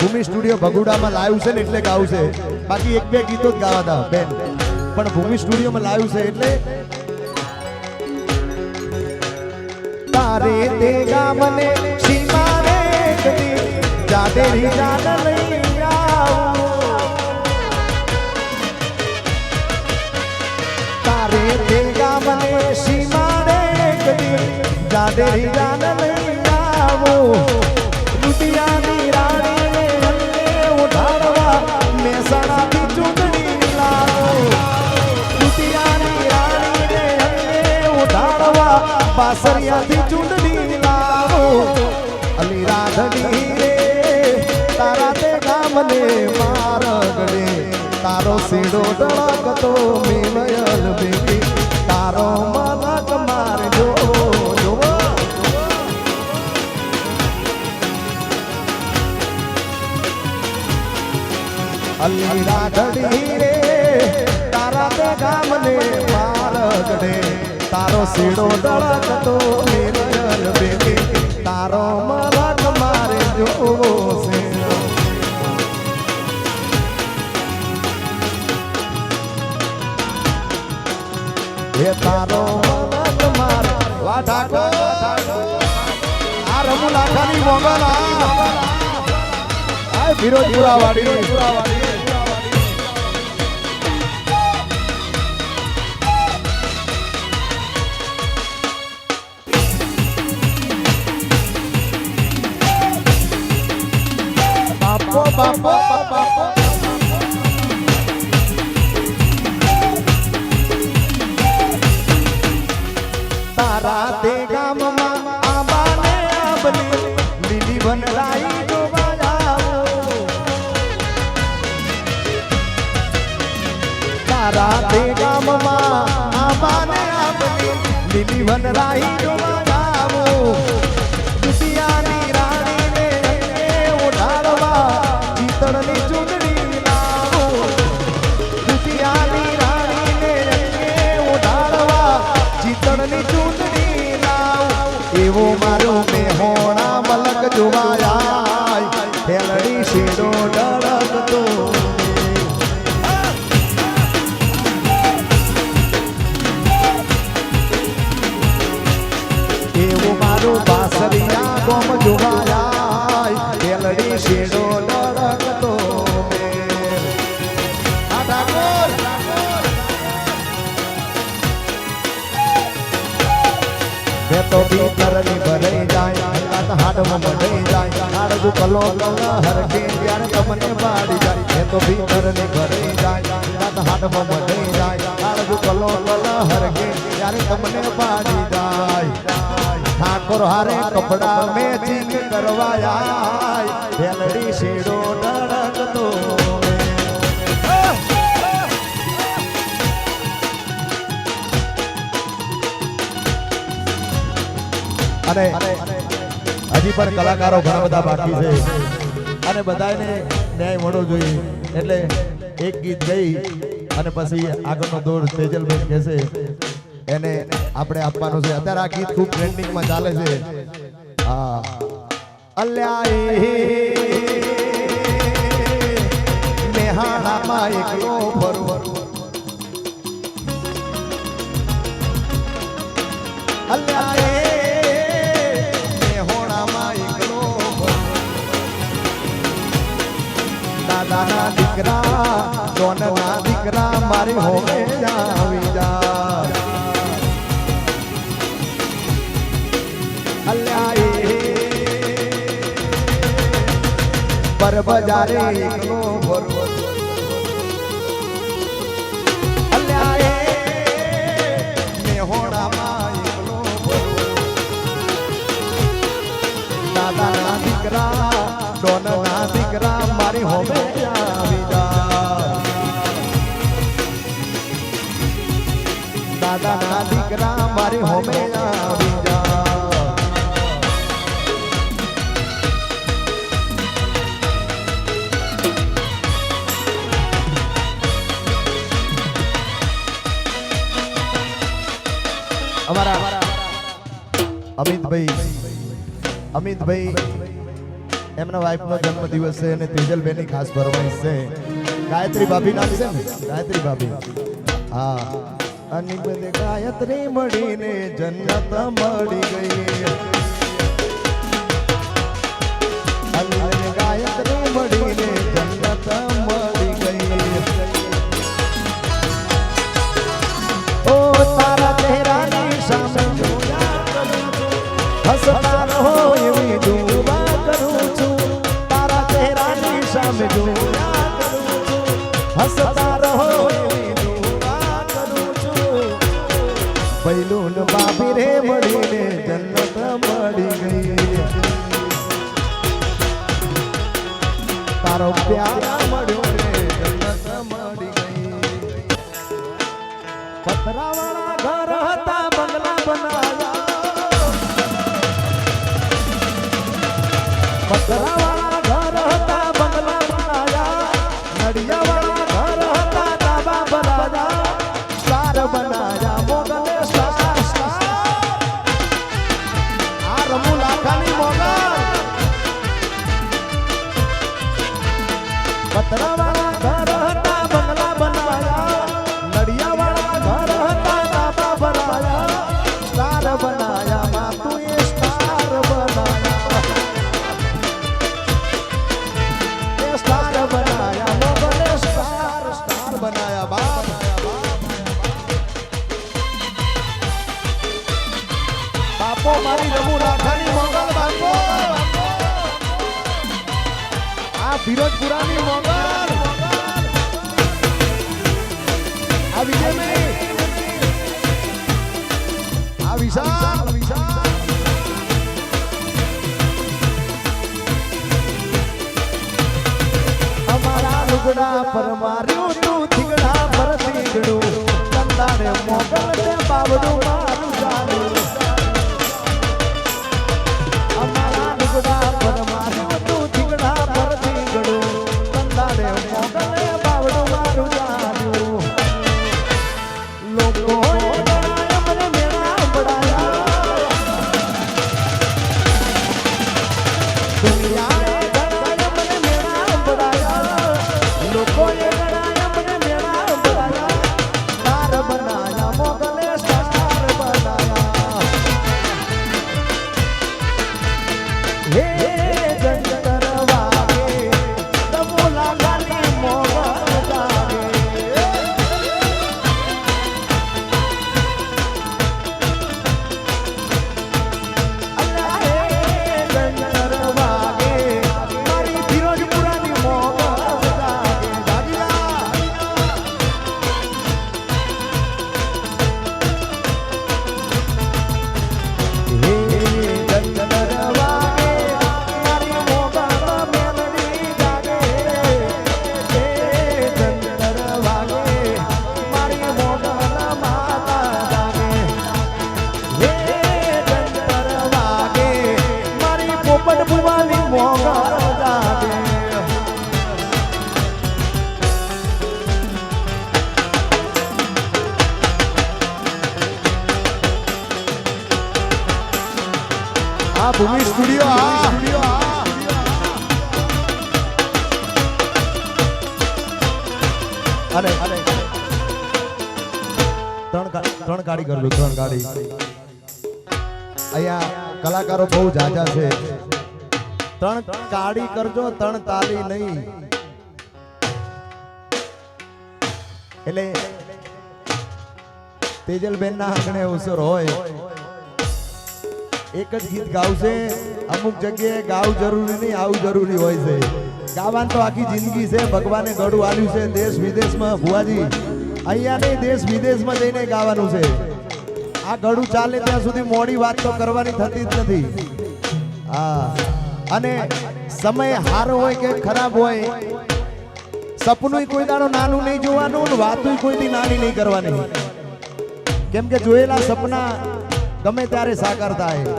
ભૂમિ studio ભગુડામાં live છે ને એટલે ગાવું છે, બાકી એક બે ગીતો જ ગાવા દા બેન, પણ ભૂમિ સ્ટુડિયોમાં લાઈવ છે એટલે તારે તે ગામને સીમા રે કદી જાડેરી જાન લઈ આવો, તારે તે ગામને સીમા રે કદી જાડેરી જાન લઈ આવો, દુધિયાની રાણીને અમને ઉઠાડવા મહેસાણાથી ચૂંટણી લાવો, દુધિયાની રાણીને અમને ઉઠાડવા બાસરિયાથી ચૂંટણી લાવો, અલી રાધડી રે તારા તે ગામને મારગડે તારો સીડો ધડકતો મેમયલ બેટી તારો મલક મારજો અલી રાધડી રે તારા તે ગામને મારગડે તારો સીડો ધડકતો મેમયલ બેટી તારો મલક મારજો છે હે તારો મલક માર વા ઠાકો આ રમુલાખાની મોગલ આ વિરોધપુરા વાડી બાપો બાપો બાપો તારા તે ગામમાં આંબાને આંબલી લીલી વનરાઈ જોવા જાઓ, તારા તે ગામમાં આંબાને આંબલી લીલી વનરાઈ જોવા જાઓ, દુધિયાની રાણીને ઉઠાડવા ચિતળની ચૂંટણી લાવો, દુધિયાની રાણીને ઉઠાડવા ચિતળની ચૂંટણી લાવો, એવો મારો મેહોણા મલક જોવાયા ખેલડી શેડો ડળકતો એવો મારો બાસરિયા ગોમ જોવાયા ખેલડી શેડો ડળકતો તો ભીતરની ભરાઈ જાય કાત હાડમાં ભરાઈ જાય હાડજુ કલો કલા હરકે ત્યારે તમને પાડી જાય તો ભીતરની ભરાઈ જાય કાત હાડમાં ભરાઈ જાય હાડજુ કલો કલા હરકે ત્યારે તમને પાડી જાય, ઠાકોર હારે કપડા મેચિંગ કરવાયા ભેલડી શેડો ડળકતો અને હજી પણ કલાકારો ઘણા બધા બાકી છે અને બધાને ન્યાય મળવો જોઈએ, એટલે એક ગીત ગઈ અને પછી આગળનો દોર તેજલબેન કહેશે એને આપણે આપવાનું છે. અત્યારે આ ગીત ખૂબ ટ્રેન્ડિંગમાં ચાલે છે. હા અલ્યા મેહાણામાં એકલો ફરવો, અલ્યા દાદાના દીકરા ડોનના દીકરા મારી હોમે આવી જા, અલ્યા પર બજારે એકલો ફરવો, અલ્યા મેહોણામાં એકલો ફરવો, દાદાના દીકરા ડોનના દીકરા મારી હોમે આવી જા, દાદાના દીકરા મારી હોમે આવી જા. અમિતભાઈ એમના વાઈફનો જન્મદિવસ છે અને તેજલબેનની ખાસ ફરમાઈશ છે. ગાયત્રી ભાભી નામ છે ને, ગાયત્રી ભાભી. હા, અને બધે ગાયત્રી મળીને જન્નત મળી ગઈ. અને ગાયત્રી મળીને જન્નત મળી ગઈ. ઓ તારા ચહેરાની સામે જોયા કરું છું, હસતા રહો એવી દુઆ કરું છું. તારા ચહેરાની સામે જોયા કરું છું, હસતા રહો એવી દુઆ કરું છું. પહેલું ને બાપી રે મળીને જન્નત મળી ગઈ. તારો પ્યાર મળ્યો રે જન્નત મળી ગઈ. પથરાવાળા ઘર હતા બંગલા બનાવ્યા. પથરાવાળા ઘર હતા બંગલા બનાવ્યા. નડિયાવાળા ઘર હતા ડાબા બનાવ્યા. સ્ટાર બનાવ્યા મોગલે સ્ટાર સ્ટાર. આ રમુ લાખાની મોગલ. પથરાવાળા ઘર હતા બંગલા બનાવ્યા. નડિયાવાળા ઘર હતા ડાબા બનાવ્યા. સ્ટાર બનાવ્યા માતું એ સ્ટાર બનાવ્યા. એ સ્ટાર બનાવ્યા મોગલે સ્ટાર સ્ટાર બનાવ્યા. બાપ બાપો મારી રમુ રાઠાની મોગલ બાપો. આ ફિરોજપુરાની મોગલ. આ વિજયની આ વિશાલ વિશાલ. અમારા લુગડા પર માર્યું તું થીગડા પર થીગડું. કંદારે મોગલ તે બાવડું મારું ચાલ્યું. અમારા લુગડા પર માર્યું તું થીગડા પર થીગડું. કંદારે મોગલે બાવડું મારું ચાલ્યું. લોકો મને મેળા પડાયા. દુનિયાએ ગણાયા મને મેળા પડાયા. લોકોએ ગણાયા મને મેળા પડાયા. સ્ટાર બનાયા મોગલે સ્ટાર બનાયા. હે જંતર વાગે તમોલા ગાલી મોગલ જાગે. અલ્લાહ હે જંતર વાગે મારી ફિરોજપુરાની મોગલ જાગે. જાગીરા. હે જંતર વાગે મારી મોગલ મેલડી જાગે. હે જંતર વાગે મારી મોગલ માતા જાગે. હે જંતર વાગે મારી પોપટ બુવાની મોગલ જાગે. આ ભૂમિ સ્ટુડિયો અને ત્રણ ગાડી કરલું. 3 ગાડી. અહીંયા કલાકારો બહુ જાજા છે. 3 ગાડી કરજો, 3 તાલી નહીં. એટલે તેજલબેન ના આંગણે અવસર હોય એક જ ગીત ગાવશે. અમુક જગ્યાએ ગાવ જરૂરી નહીં, આવું જરૂરી હોય છે. ગાવાનું તો આખી જિંદગી છે. ભગવાને ગળું આલ્યું છે. દેશ વિદેશમાં ભુવાજી અહીંયા નહીં, દેશ વિદેશમાં જઈને ગાવાનું છે. આ ગળું ચાલે ત્યાં સુધી મોડી વાત તો કરવાની થતી જ નથી. હા, અને સમય સારો હોય કે ખરાબ હોય, સપનું કોઈ દાડો નાનું નહીં જોવાનું, વાતું કોઈથી નાની નહીં કરવાની. કેમ કે જોયેલા સપના ગમે ત્યારે સાકાર થાય.